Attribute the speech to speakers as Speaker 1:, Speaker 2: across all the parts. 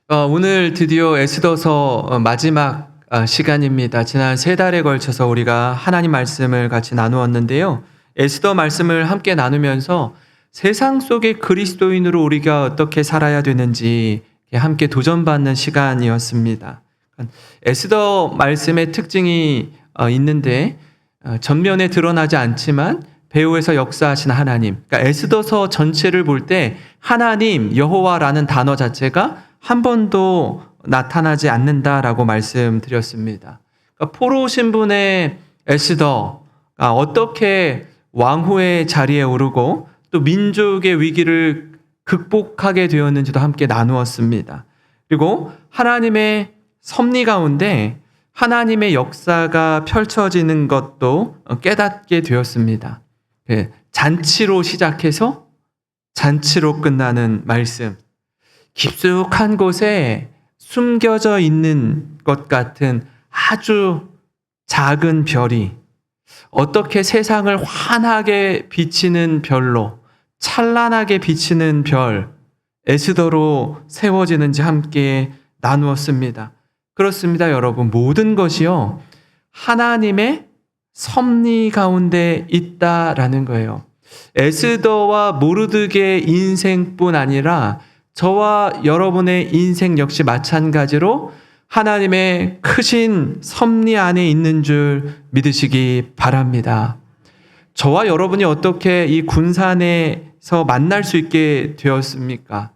Speaker 1: 오늘 드디어 에스더서 마지막 시간입니다. 지난 3달에 걸쳐서 우리가 하나님 말씀을 같이 나누었는데요. 에스더 말씀을 함께 나누면서 세상 속의 그리스도인으로 우리가 어떻게 살아야 되는지 함께 도전받는 시간이었습니다. 에스더 말씀의 특징이 있는데 전면에 드러나지 않지만 배후에서 역사하신 하나님, 그러니까 에스더서 전체를 볼 때 하나님, 여호와라는 단어 자체가 한 번도 나타나지 않는다라고 말씀드렸습니다. 그러니까 포로 신분의 에스더가 어떻게 왕후의 자리에 오르고 또 민족의 위기를 극복하게 되었는지도 함께 나누었습니다. 그리고 하나님의 섭리 가운데 하나님의 역사가 펼쳐지는 것도 깨닫게 되었습니다. 잔치로 시작해서 잔치로 끝나는 말씀. 깊숙한 곳에 숨겨져 있는 것 같은 아주 작은 별이 어떻게 세상을 환하게 비치는 별로, 찬란하게 비치는 별, 에스더로 세워지는지 함께 나누었습니다. 그렇습니다, 여러분. 모든 것이요, 하나님의 섭리 가운데 있다라는 거예요. 에스더와 모르드게의 인생뿐 아니라 저와 여러분의 인생 역시 마찬가지로 하나님의 크신 섭리 안에 있는 줄 믿으시기 바랍니다. 저와 여러분이 어떻게 이 군산에서 만날 수 있게 되었습니까?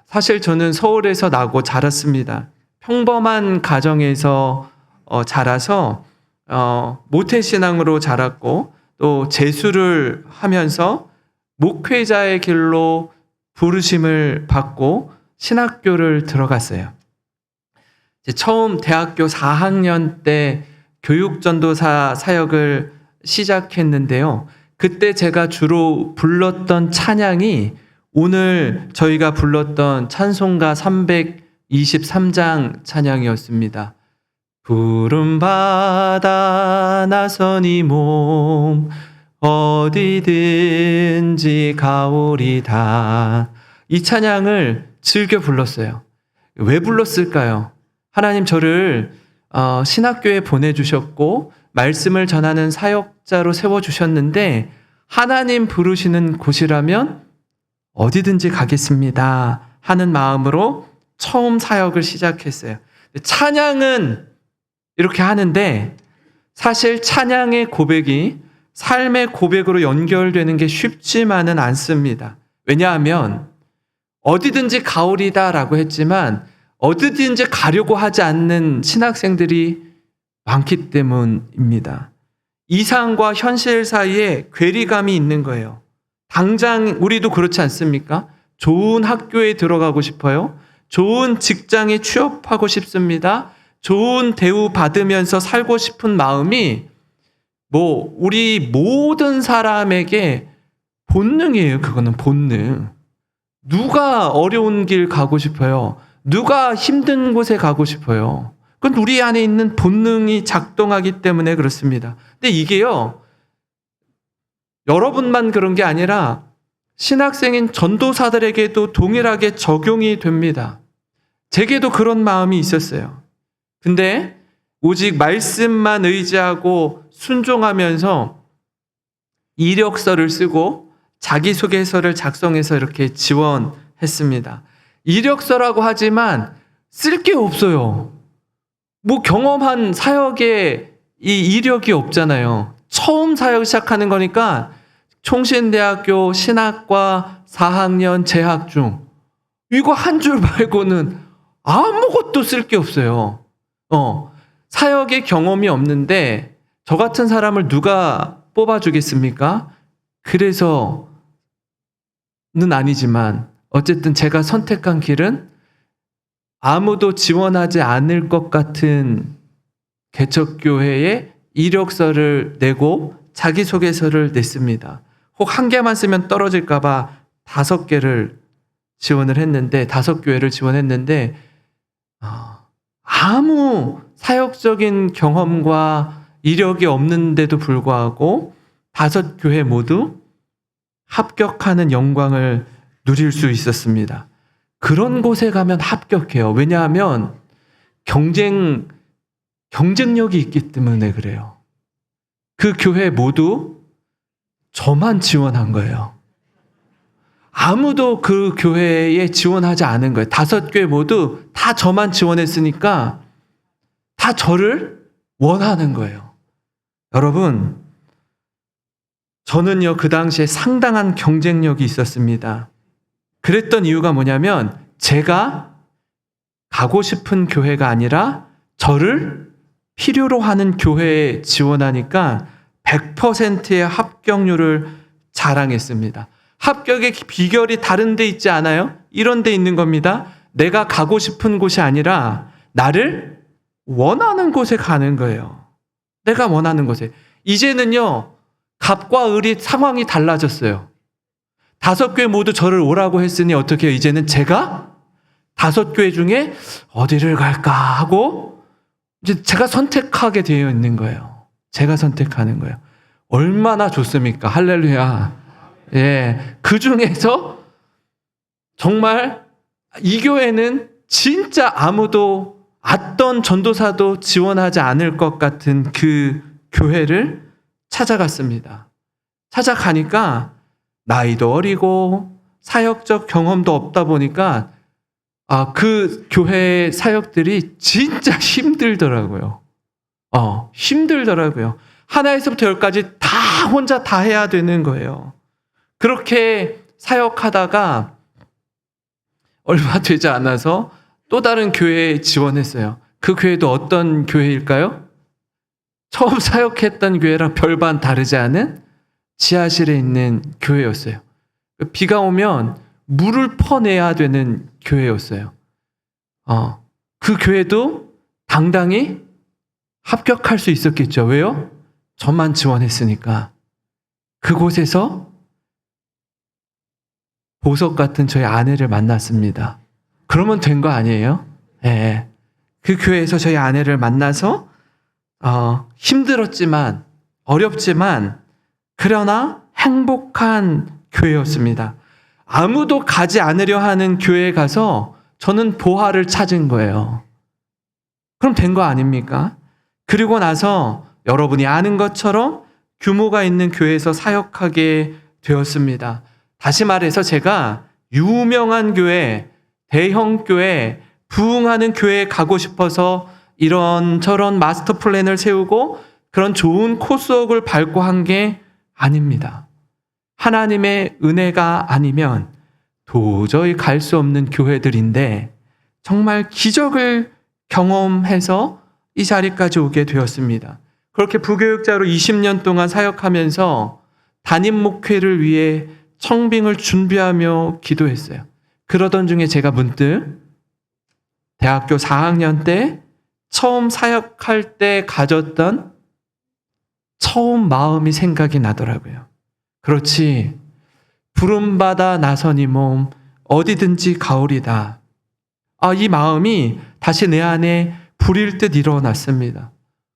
Speaker 1: 사실 저는 서울에서 나고 자랐습니다. 평범한 가정에서 자라서 모태신앙으로 자랐고 또 재수를 하면서 목회자의 길로 부르심을 받고 신학교를 들어갔어요. 처음 대학교 4학년 때 교육전도사 사역을 시작했는데요. 그때 제가 주로 불렀던 찬양이 오늘 저희가 불렀던 찬송가 323장 찬양이었습니다. 푸른 바다 나선 이 몸 어디든지 가오리다. 이 찬양을 즐겨 불렀어요. 왜 불렀을까요? 하나님 저를 신학교에 보내주셨고 말씀을 전하는 사역자로 세워주셨는데 하나님 부르시는 곳이라면 어디든지 가겠습니다 하는 마음으로 처음 사역을 시작했어요. 찬양은 이렇게 하는데 사실 찬양의 고백이 삶의 고백으로 연결되는 게 쉽지만은 않습니다. 왜냐하면 어디든지 가오리다라고 했지만 어디든지 가려고 하지 않는 신학생들이 많기 때문입니다. 이상과 현실 사이에 괴리감이 있는 거예요. 당장 우리도 그렇지 않습니까? 좋은 학교에 들어가고 싶어요. 좋은 직장에 취업하고 싶습니다. 좋은 대우 받으면서 살고 싶은 마음이 우리 모든 사람에게 본능이에요. 그거는 본능. 누가 어려운 길 가고 싶어요? 누가 힘든 곳에 가고 싶어요? 그건 우리 안에 있는 본능이 작동하기 때문에 그렇습니다. 근데 이게요, 여러분만 그런 게 아니라 신학생인 전도사들에게도 동일하게 적용이 됩니다. 제게도 그런 마음이 있었어요. 근데 오직 말씀만 의지하고 순종하면서 이력서를 쓰고 자기소개서를 작성해서 이렇게 지원했습니다. 이력서라고 하지만 쓸 게 없어요. 경험한 사역에 이 이력이 없잖아요. 처음 사역 시작하는 거니까 총신대학교 신학과 4학년 재학 중 이거 한 줄 말고는 아무것도 쓸 게 없어요. 사역의 경험이 없는데 저 같은 사람을 누가 뽑아주겠습니까? 그래서는 아니지만 어쨌든 제가 선택한 길은 아무도 지원하지 않을 것 같은 개척교회에 이력서를 내고 자기소개서를 냈습니다. 혹 한 개만 쓰면 떨어질까 봐 5개를 지원을 했는데 5교회를 지원했는데 아무 사역적인 경험과 이력이 없는데도 불구하고 5교회 모두 합격하는 영광을 누릴 수 있었습니다. 그런 곳에 가면 합격해요. 왜냐하면 경쟁력이 있기 때문에 그래요. 그 교회 모두 저만 지원한 거예요. 아무도 그 교회에 지원하지 않은 거예요. 5교회 모두 다 저만 지원했으니까 다 저를 원하는 거예요. 여러분, 저는요, 그 당시에 상당한 경쟁력이 있었습니다. 그랬던 이유가 뭐냐면 제가 가고 싶은 교회가 아니라 저를 필요로 하는 교회에 지원하니까 100%의 합격률을 자랑했습니다. 합격의 비결이 다른 데 있지 않아요? 이런 데 있는 겁니다. 내가 가고 싶은 곳이 아니라 나를 원하는 곳에 가는 거예요. 내가 원하는 곳에. 이제는요, 갑과 을이 상황이 달라졌어요. 5교회 모두 저를 오라고 했으니 어떻게 해요? 이제는 제가 5교회 중에 어디를 갈까 하고 이제 제가 선택하게 되어 있는 거예요. 제가 선택하는 거예요. 얼마나 좋습니까? 할렐루야. 예. 그 중에서 정말 이 교회는 진짜 아무도 어떤 전도사도 지원하지 않을 것 같은 그 교회를 찾아갔습니다. 찾아가니까 나이도 어리고 사역적 경험도 없다 보니까 그 교회 사역들이 진짜 힘들더라고요. 힘들더라고요. 하나에서부터 10까지 다 혼자 다 해야 되는 거예요. 그렇게 사역하다가 얼마 되지 않아서 또 다른 교회에 지원했어요. 그 교회도 어떤 교회일까요? 처음 사역했던 교회랑 별반 다르지 않은 지하실에 있는 교회였어요. 비가 오면 물을 퍼내야 되는 교회였어요. 그 교회도 당당히 합격할 수 있었겠죠. 왜요? 저만 지원했으니까. 그곳에서 보석 같은 저희 아내를 만났습니다. 그러면 된 거 아니에요? 네. 그 교회에서 저희 아내를 만나서 힘들었지만 어렵지만 그러나 행복한 교회였습니다. 아무도 가지 않으려 하는 교회에 가서 저는 보화를 찾은 거예요. 그럼 된 거 아닙니까? 그리고 나서 여러분이 아는 것처럼 규모가 있는 교회에서 사역하게 되었습니다. 다시 말해서 제가 유명한 교회, 대형 교회, 부흥하는 교회에 가고 싶어서 이런저런 마스터 플랜을 세우고 그런 좋은 코스웍을 밟고 한 게 아닙니다. 하나님의 은혜가 아니면 도저히 갈 수 없는 교회들인데 정말 기적을 경험해서 이 자리까지 오게 되었습니다. 그렇게 부교육자로 20년 동안 사역하면서 담임 목회를 위해 청빙을 준비하며 기도했어요. 그러던 중에 제가 문득 대학교 4학년 때 처음 사역할 때 가졌던 처음 마음이 생각이 나더라고요. 그렇지, 부름받아 나선 이 몸 어디든지 가오리다. 이 마음이 다시 내 안에 불일 듯 일어났습니다.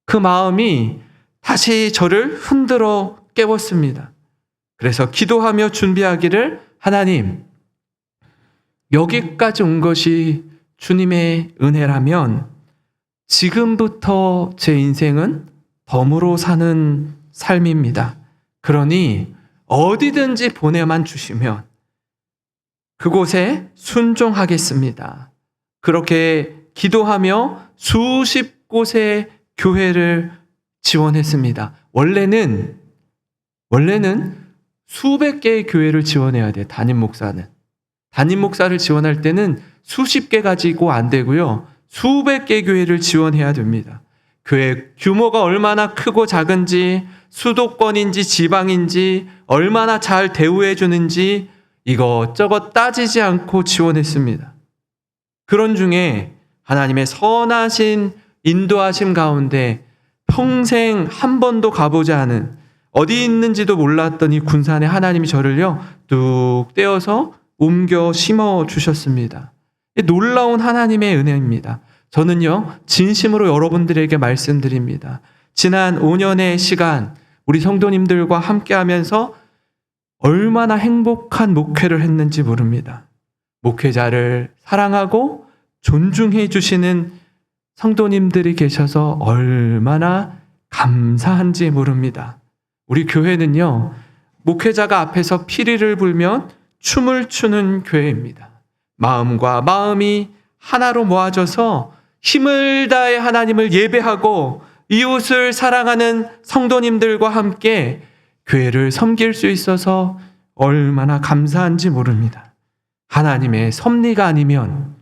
Speaker 1: 그 마음이 다시 저를 흔들어 깨웠습니다. 그래서 기도하며 준비하기를, 하나님, 여기까지 온 것이 주님의 은혜라면 지금부터 제 인생은 덤으로 사는 삶입니다. 그러니 어디든지 보내만 주시면 그곳에 순종하겠습니다. 그렇게 기도하며 수십 곳의 교회를 지원했습니다. 원래는 수백 개의 교회를 지원해야 돼요. 담임 목사는. 담임 목사를 지원할 때는 수십 개 가지고 안 되고요. 수백 개의 교회를 지원해야 됩니다. 교회 규모가 얼마나 크고 작은지, 수도권인지 지방인지, 얼마나 잘 대우해 주는지 이것저것 따지지 않고 지원했습니다. 그런 중에 하나님의 선하신 인도하심 가운데 평생 한 번도 가보지 않은, 어디 있는지도 몰랐던 이 군산에 하나님이 저를요 뚝 떼어서 옮겨 심어 주셨습니다. 놀라운 하나님의 은혜입니다. 저는요 진심으로 여러분들에게 말씀드립니다. 지난 5년의 시간 우리 성도님들과 함께하면서 얼마나 행복한 목회를 했는지 모릅니다. 목회자를 사랑하고 존중해 주시는 성도님들이 계셔서 얼마나 감사한지 모릅니다. 우리 교회는요, 목회자가 앞에서 피리를 불면 춤을 추는 교회입니다. 마음과 마음이 하나로 모아져서 힘을 다해 하나님을 예배하고 이웃을 사랑하는 성도님들과 함께 교회를 섬길 수 있어서 얼마나 감사한지 모릅니다. 하나님의 섭리가 아니면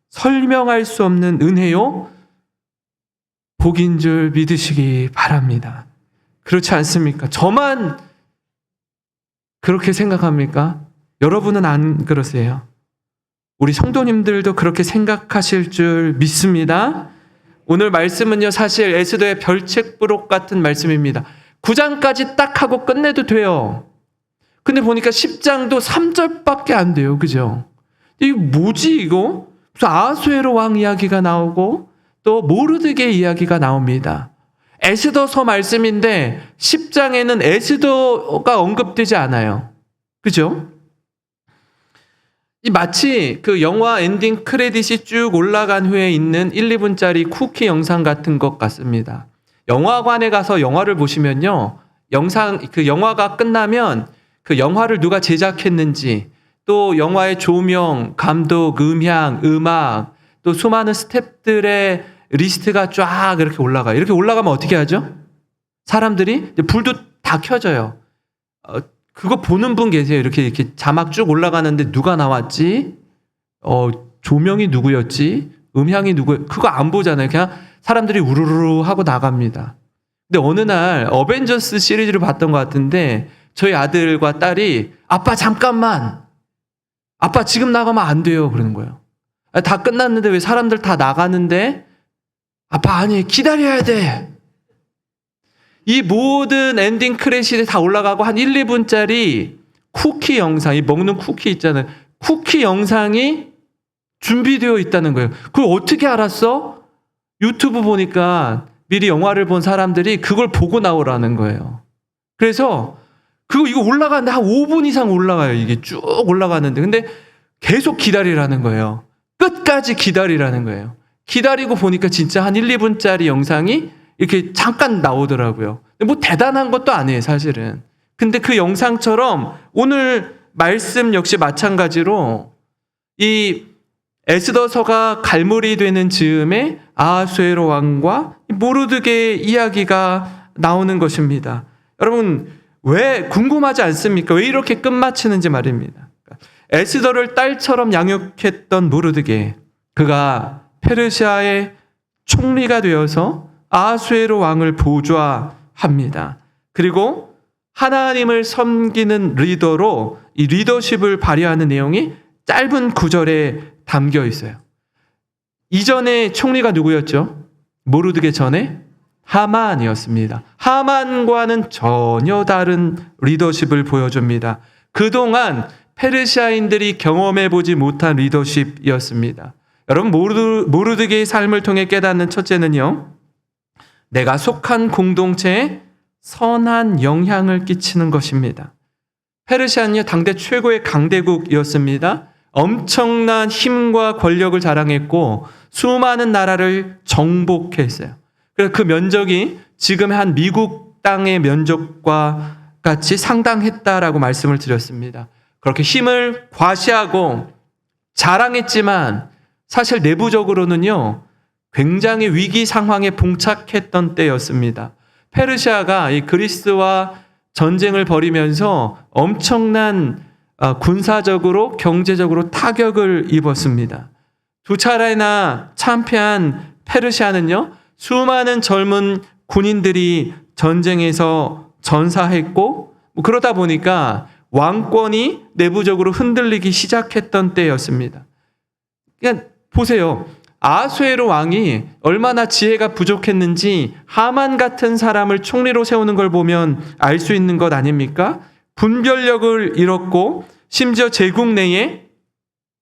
Speaker 1: 설명할 수 없는 은혜요, 복인 줄 믿으시기 바랍니다. 그렇지 않습니까? 저만 그렇게 생각합니까? 여러분은 안 그러세요? 우리 성도님들도 그렇게 생각하실 줄 믿습니다. 오늘 말씀은요, 사실 에스더의 별책부록 같은 말씀입니다. 9장까지 딱 하고 끝내도 돼요. 근데 보니까 10장도 3절밖에 안 돼요. 그죠? 이거 뭐지 이거? 무슨 아하수에로 왕 이야기가 나오고 또 모르드게 이야기가 나옵니다. 에스더서 말씀인데 10장에는 에스더가 언급되지 않아요. 그죠? 이 마치 그 영화 엔딩 크레딧이 쭉 올라간 후에 있는 1, 2분짜리 쿠키 영상 같은 것 같습니다. 영화관에 가서 영화를 보시면요, 그 영화가 끝나면 그 영화를 누가 제작했는지, 또 영화의 조명, 감독, 음향, 음악, 또 수많은 스태프들의 리스트가 쫙 이렇게 올라가요. 이렇게 올라가면 어떻게 하죠? 사람들이 불도 다 켜져요. 그거 보는 분 계세요? 이렇게 자막 쭉 올라가는데 누가 나왔지? 조명이 누구였지? 음향이 누구? 그거 안 보잖아요. 그냥 사람들이 우르르 하고 나갑니다. 근데 어느 날 어벤져스 시리즈를 봤던 것 같은데 저희 아들과 딸이 아빠 잠깐만, 아빠 지금 나가면 안 돼요 그러는 거예요. 다 끝났는데 왜 사람들 다 나가는데 아빠 아니 기다려야 돼. 이 모든 엔딩 크레딧이 다 올라가고 한 1, 2분짜리 쿠키 영상이, 먹는 쿠키 있잖아요. 쿠키 영상이 준비되어 있다는 거예요. 그걸 어떻게 알았어? 유튜브 보니까 미리 영화를 본 사람들이 그걸 보고 나오라는 거예요. 그래서 이거 올라가는데 한 5분 이상 올라가요. 이게 쭉 올라가는데. 근데 계속 기다리라는 거예요. 끝까지 기다리라는 거예요. 기다리고 보니까 진짜 한 1, 2분짜리 영상이 이렇게 잠깐 나오더라고요. 뭐 대단한 것도 아니에요, 사실은. 근데 그 영상처럼 오늘 말씀 역시 마찬가지로 이 에스더서가 갈무리 되는 즈음에 아하수에로 왕과 모르드게 이야기가 나오는 것입니다. 여러분, 왜 궁금하지 않습니까? 왜 이렇게 끝마치는지 말입니다. 에스더를 딸처럼 양육했던 모르드게, 그가 페르시아의 총리가 되어서 아하수에로 왕을 보좌합니다. 그리고 하나님을 섬기는 리더로 이 리더십을 발휘하는 내용이 짧은 구절에 담겨 있어요. 이전에 총리가 누구였죠? 모르드게 전에 하만이었습니다. 하만과는 전혀 다른 리더십을 보여줍니다. 그동안 페르시아인들이 경험해보지 못한 리더십이었습니다. 여러분, 모르드게의 삶을 통해 깨닫는 첫째는요, 내가 속한 공동체에 선한 영향을 끼치는 것입니다. 페르시아는요, 당대 최고의 강대국이었습니다. 엄청난 힘과 권력을 자랑했고 수많은 나라를 정복했어요. 그래서 그 면적이 지금의 한 미국 땅의 면적과 같이 상당했다라고 말씀을 드렸습니다. 그렇게 힘을 과시하고 자랑했지만 사실 내부적으로는요, 굉장히 위기 상황에 봉착했던 때였습니다. 페르시아가 이 그리스와 전쟁을 벌이면서 엄청난 군사적으로 경제적으로 타격을 입었습니다. 두 차례나 참패한 페르시아는요, 수많은 젊은 군인들이 전쟁에서 전사했고, 그러다 보니까 왕권이 내부적으로 흔들리기 시작했던 때였습니다. 그냥 보세요. 아하수에로 왕이 얼마나 지혜가 부족했는지 하만 같은 사람을 총리로 세우는 걸 보면 알 수 있는 것 아닙니까? 분별력을 잃었고 심지어 제국 내에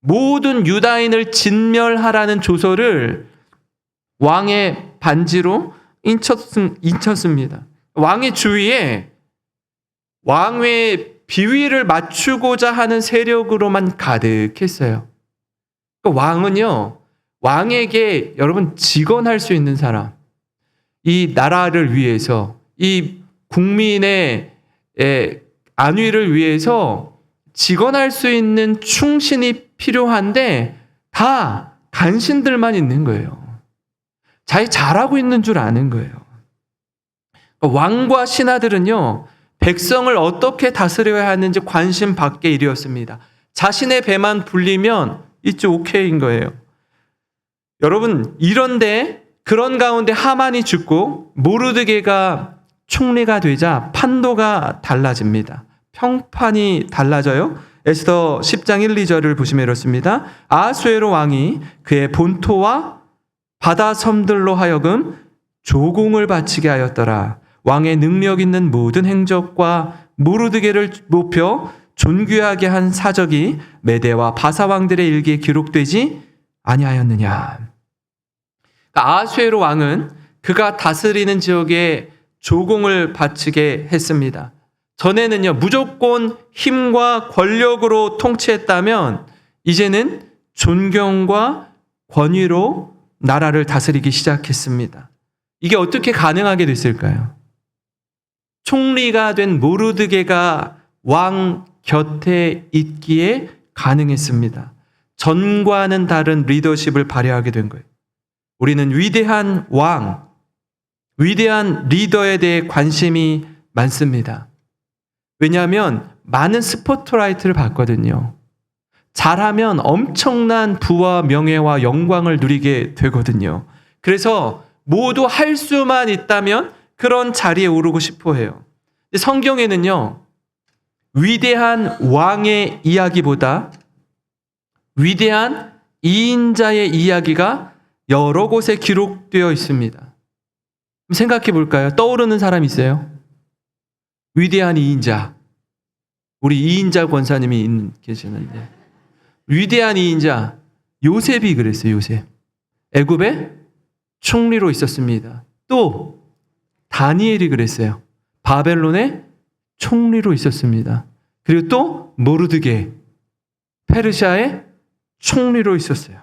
Speaker 1: 모든 유다인을 진멸하라는 조서를 왕의 반지로 인쳤습니다. 왕의 주위에 왕의 비위를 맞추고자 하는 세력으로만 가득했어요. 그러니까 왕은요, 왕에게 여러분 직언할 수 있는 사람, 이 나라를 위해서, 이 국민의 안위를 위해서 직언할 수 있는 충신이 필요한데 다 간신들만 있는 거예요. 자기 잘하고 있는 줄 아는 거예요. 왕과 신하들은요, 백성을 어떻게 다스려야 하는지 관심 밖의 일이었습니다. 자신의 배만 불리면 이쪽 오케이인 거예요. 여러분, 이런데 그런 가운데 하만이 죽고 모르드게가 총리가 되자 판도가 달라집니다. 평판이 달라져요. 에스더 10장 1, 2절을 보시면 이렇습니다. 아하수에로 왕이 그의 본토와 바다 섬들로 하여금 조공을 바치게 하였더라. 왕의 능력 있는 모든 행적과 모르드게를 높여 존귀하게 한 사적이 메대와 바사 왕들의 일기에 기록되지 아니하였느냐. 아하수에로 왕은 그가 다스리는 지역에 조공을 바치게 했습니다. 전에는요, 무조건 힘과 권력으로 통치했다면 이제는 존경과 권위로 나라를 다스리기 시작했습니다. 이게 어떻게 가능하게 됐을까요? 총리가 된 모르드게가 왕 곁에 있기에 가능했습니다. 전과는 다른 리더십을 발휘하게 된 거예요. 우리는 위대한 왕, 위대한 리더에 대해 관심이 많습니다. 왜냐하면 많은 스포트라이트를 받거든요. 잘하면 엄청난 부와 명예와 영광을 누리게 되거든요. 그래서 모두 할 수만 있다면 그런 자리에 오르고 싶어 해요. 성경에는요, 위대한 왕의 이야기보다 위대한 이인자의 이야기가 여러 곳에 기록되어 있습니다. 생각해 볼까요? 떠오르는 사람 있어요? 위대한 이인자. 우리 이인자 권사님이 계시는데. 위대한 이인자. 요셉이 그랬어요, 요셉. 애굽의 총리로 있었습니다. 또 다니엘이 그랬어요. 바벨론의 총리로 있었습니다. 그리고 또 모르드게, 페르시아의 총리로 있었어요.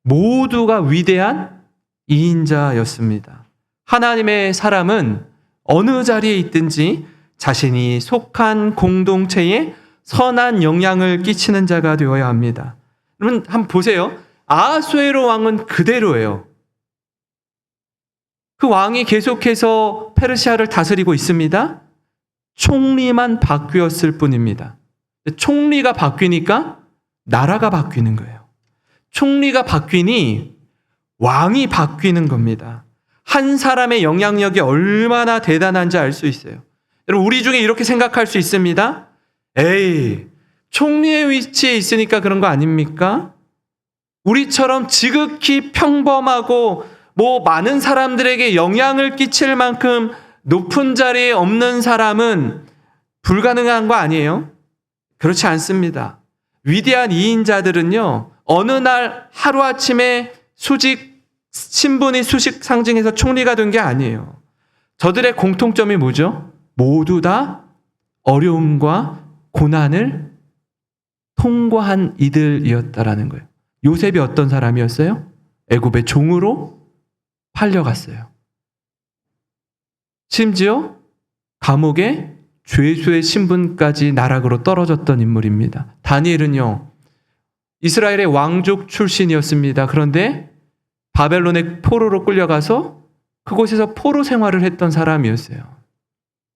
Speaker 1: 모두가 위대한 이인자였습니다. 하나님의 사람은 어느 자리에 있든지 자신이 속한 공동체에 선한 영향을 끼치는 자가 되어야 합니다. 여러분 한번 보세요. 아하수에로 왕은 그대로예요. 그 왕이 계속해서 페르시아를 다스리고 있습니다. 총리만 바뀌었을 뿐입니다. 총리가 바뀌니까 나라가 바뀌는 거예요. 총리가 바뀌니 왕이 바뀌는 겁니다. 한 사람의 영향력이 얼마나 대단한지 알 수 있어요. 여러분, 우리 중에 이렇게 생각할 수 있습니다. 에이, 총리의 위치에 있으니까 그런 거 아닙니까? 우리처럼 지극히 평범하고 많은 사람들에게 영향을 끼칠 만큼 높은 자리에 없는 사람은 불가능한 거 아니에요? 그렇지 않습니다. 위대한 이인자들은요, 어느 날 하루아침에 신분이 수직 상징해서 총리가 된 게 아니에요. 저들의 공통점이 뭐죠? 모두 다 어려움과 고난을 통과한 이들이었다라는 거예요. 요셉이 어떤 사람이었어요? 애굽의 종으로 팔려갔어요. 심지어 감옥에 죄수의 신분까지 나락으로 떨어졌던 인물입니다. 다니엘은요, 이스라엘의 왕족 출신이었습니다. 그런데 바벨론의 포로로 끌려가서 그곳에서 포로 생활을 했던 사람이었어요.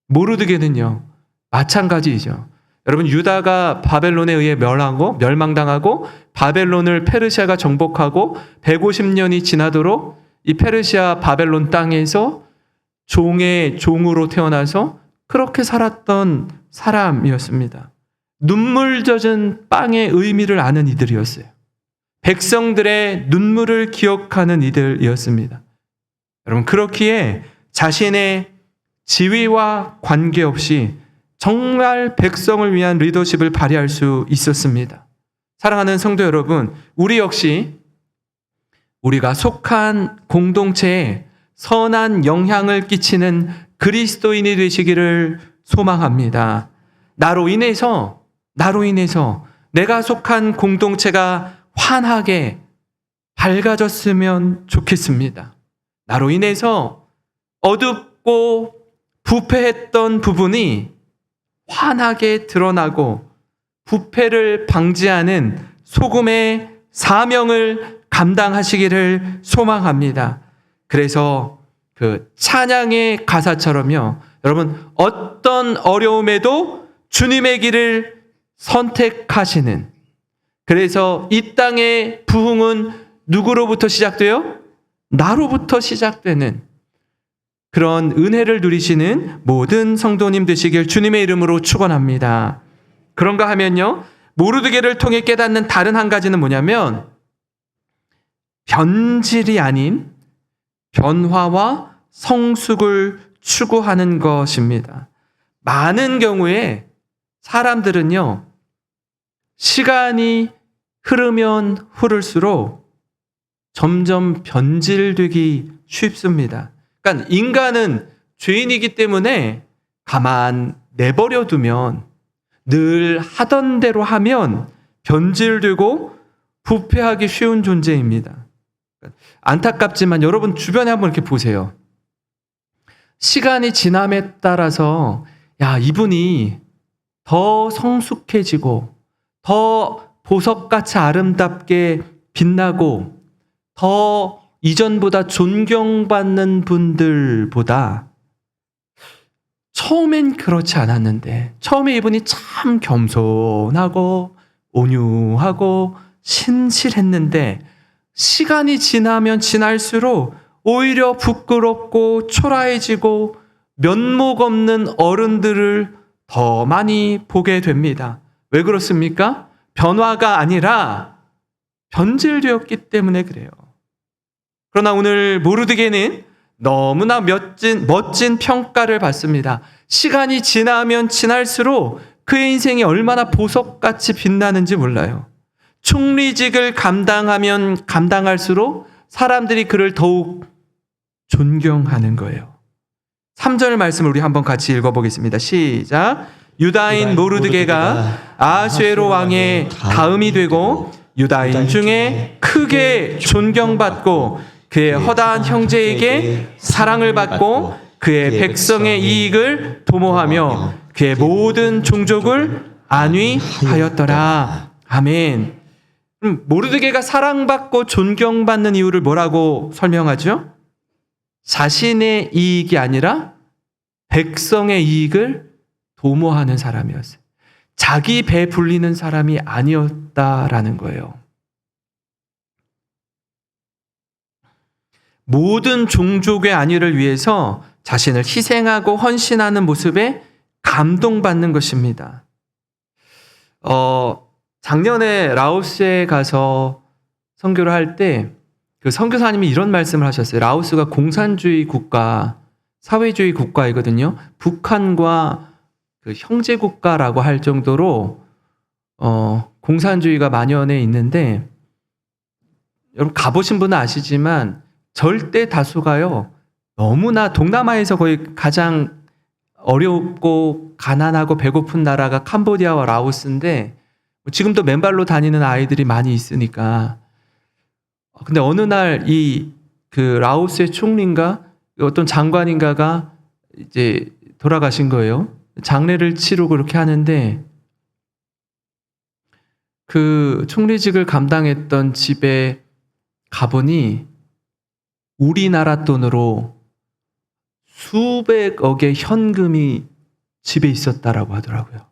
Speaker 1: 모르드게는요, 마찬가지이죠. 여러분, 유다가 바벨론에 의해 멸망당하고 바벨론을 페르시아가 정복하고 150년이 지나도록 이 페르시아 바벨론 땅에서 종의 종으로 태어나서 그렇게 살았던 사람이었습니다. 눈물 젖은 빵의 의미를 아는 이들이었어요. 백성들의 눈물을 기억하는 이들이었습니다. 여러분, 그렇기에 자신의 지위와 관계없이 정말 백성을 위한 리더십을 발휘할 수 있었습니다. 사랑하는 성도 여러분, 우리 역시 우리가 속한 공동체에 선한 영향을 끼치는 그리스도인이 되시기를 소망합니다. 나로 인해서 내가 속한 공동체가 환하게 밝아졌으면 좋겠습니다. 나로 인해서 어둡고 부패했던 부분이 환하게 드러나고 부패를 방지하는 소금의 사명을 감당하시기를 소망합니다. 그래서 그 찬양의 가사처럼요, 여러분, 어떤 어려움에도 주님의 길을 선택하시는, 그래서 이 땅의 부흥은 누구로부터 시작돼요? 나로부터 시작되는 그런 은혜를 누리시는 모든 성도님 되시길 주님의 이름으로 축원합니다. 그런가 하면요, 모르드게를 통해 깨닫는 다른 한 가지는 뭐냐면 변질이 아닌 변화와 성숙을 추구하는 것입니다. 많은 경우에 사람들은요, 시간이 흐르면 흐를수록 점점 변질되기 쉽습니다. 그러니까 인간은 죄인이기 때문에 가만 내버려 두면, 늘 하던 대로 하면 변질되고 부패하기 쉬운 존재입니다. 안타깝지만 여러분 주변에 한번 이렇게 보세요. 시간이 지남에 따라서 이분이 더 성숙해지고 더 보석같이 아름답게 빛나고 더 이전보다 존경받는 분들보다 처음엔 그렇지 않았는데, 처음에 이분이 참 겸손하고 온유하고 신실했는데 시간이 지나면 지날수록 오히려 부끄럽고 초라해지고 면목 없는 어른들을 더 많이 보게 됩니다. 왜 그렇습니까? 변화가 아니라 변질되었기 때문에 그래요. 그러나 오늘 모르드게는 너무나 멋진 평가를 받습니다. 시간이 지나면 지날수록 그의 인생이 얼마나 보석같이 빛나는지 몰라요. 총리직을 감당하면 감당할수록 사람들이 그를 더욱 존경하는 거예요. 3절 말씀을 우리 한번 같이 읽어보겠습니다. 시작. 유다인 모르드게가 아수에로 왕의 다음이 되고 유다인 중에 크게 존경받고 그의 허다한 형제에게 사랑을 받고 그의 백성의 이익을 도모하며 그의 모든 종족을 안위하였더라. 아멘. 모르드게가 사랑받고 존경받는 이유를 뭐라고 설명하죠? 자신의 이익이 아니라 백성의 이익을 도모하는 사람이었어요. 자기 배 불리는 사람이 아니었다라는 거예요. 모든 종족의 안위를 위해서 자신을 희생하고 헌신하는 모습에 감동받는 것입니다. 작년에 라오스에 가서 선교를 할 때 그 선교사님이 이런 말씀을 하셨어요. 라오스가 공산주의 국가, 사회주의 국가이거든요. 북한과 그 형제 국가라고 할 정도로 공산주의가 만연해 있는데, 여러분 가보신 분은 아시지만 절대 다수가요, 너무나 동남아에서 거의 가장 어렵고 가난하고 배고픈 나라가 캄보디아와 라오스인데, 지금도 맨발로 다니는 아이들이 많이 있으니까. 근데 어느 날 그 라오스의 총리인가 어떤 장관인가가 이제 돌아가신 거예요. 장례를 치르고 그렇게 하는데, 그 총리직을 감당했던 집에 가보니 우리나라 돈으로 수백억의 현금이 집에 있었다라고 하더라고요.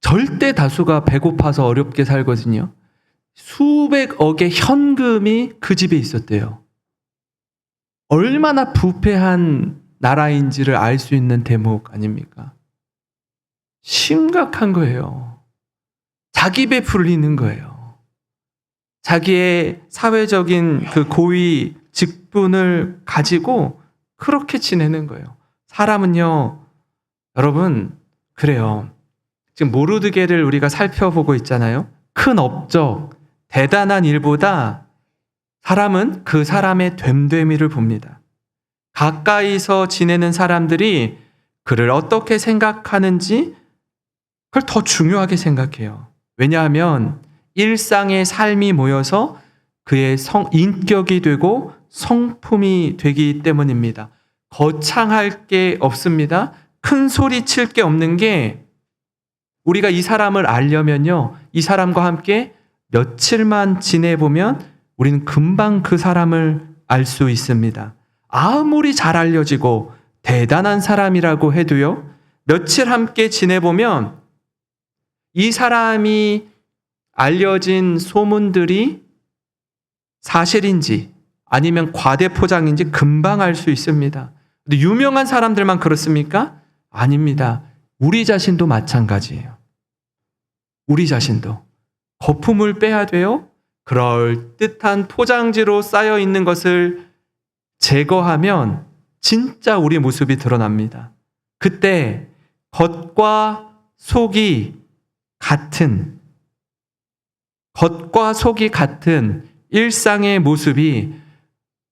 Speaker 1: 절대 다수가 배고파서 어렵게 살거든요. 수백억의 현금이 그 집에 있었대요. 얼마나 부패한 나라인지를 알 수 있는 대목 아닙니까? 심각한 거예요. 자기 배 불리는 거예요. 자기의 사회적인 그 고위 직분을 가지고 그렇게 지내는 거예요. 사람은요, 여러분, 그래요. 지금 모르드게를 우리가 살펴보고 있잖아요. 큰 업적, 대단한 일보다 사람은 그 사람의 됨됨이를 봅니다. 가까이서 지내는 사람들이 그를 어떻게 생각하는지 그걸 더 중요하게 생각해요. 왜냐하면 일상의 삶이 모여서 그의 인격이 되고 성품이 되기 때문입니다. 거창할 게 없습니다. 큰 소리 칠 게 없는 게 우리가 이 사람을 알려면요. 이 사람과 함께 며칠만 지내보면 우리는 금방 그 사람을 알 수 있습니다. 아무리 잘 알려지고 대단한 사람이라고 해도요. 며칠 함께 지내보면 이 사람이 알려진 소문들이 사실인지 아니면 과대포장인지 금방 알 수 있습니다. 근데 유명한 사람들만 그렇습니까? 아닙니다. 우리 자신도 마찬가지예요. 우리 자신도 거품을 빼야 돼요. 그럴듯한 포장지로 쌓여 있는 것을 제거하면 진짜 우리 모습이 드러납니다. 그때 겉과 속이 같은 일상의 모습이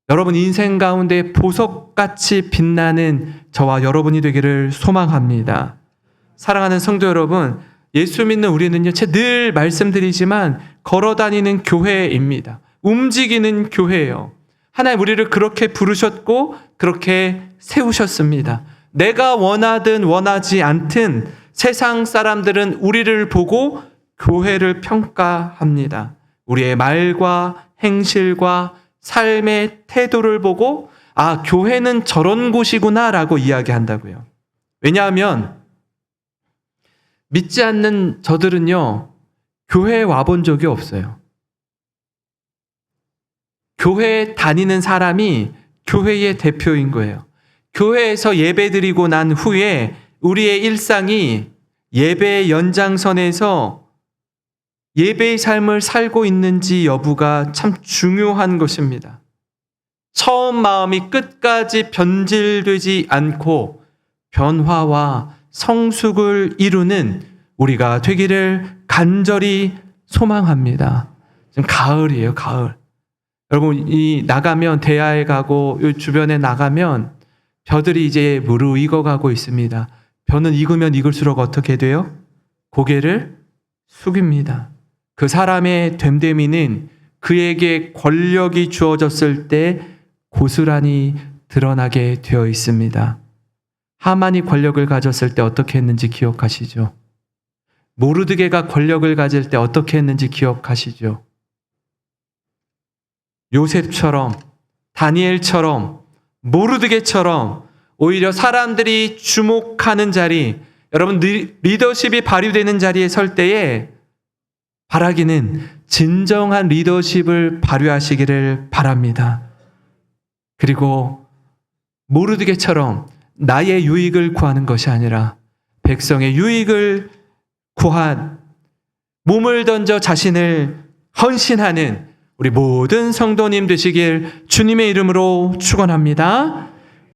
Speaker 1: 여러분 인생 가운데 보석같이 빛나는 저와 여러분이 되기를 소망합니다. 사랑하는 성도 여러분, 예수 믿는 우리는요, 제가 늘 말씀드리지만 걸어다니는 교회입니다. 움직이는 교회예요. 하나님 우리를 그렇게 부르셨고 그렇게 세우셨습니다. 내가 원하든 원하지 않든 세상 사람들은 우리를 보고 교회를 평가합니다. 우리의 말과 행실과 삶의 태도를 보고 아, 교회는 저런 곳이구나 라고 이야기한다고요. 왜냐하면 믿지 않는 저들은요, 교회에 와본 적이 없어요. 교회에 다니는 사람이 교회의 대표인 거예요. 교회에서 예배 드리고 난 후에 우리의 일상이 예배의 연장선에서 예배의 삶을 살고 있는지 여부가 참 중요한 것입니다. 처음 마음이 끝까지 변질되지 않고 변화와 성숙을 이루는 우리가 되기를 간절히 소망합니다. 지금 가을이에요, 가을. 여러분, 나가면 대야에 가고 이 주변에 나가면 벼들이 이제 무르익어가고 있습니다. 벼는 익으면 익을수록 어떻게 돼요? 고개를 숙입니다. 그 사람의 됨됨이는 그에게 권력이 주어졌을 때 고스란히 드러나게 되어 있습니다. 하만이 권력을 가졌을 때 어떻게 했는지 기억하시죠? 모르드게가 권력을 가질 때 어떻게 했는지 기억하시죠? 요셉처럼, 다니엘처럼, 모르드게처럼 오히려 사람들이 주목하는 자리, 여러분 리더십이 발휘되는 자리에 설 때에 바라기는 진정한 리더십을 발휘하시기를 바랍니다. 그리고 모르드게처럼 나의 유익을 구하는 것이 아니라 백성의 유익을 구한 몸을 던져 자신을 헌신하는 우리 모든 성도님 되시길 주님의 이름으로 축원합니다.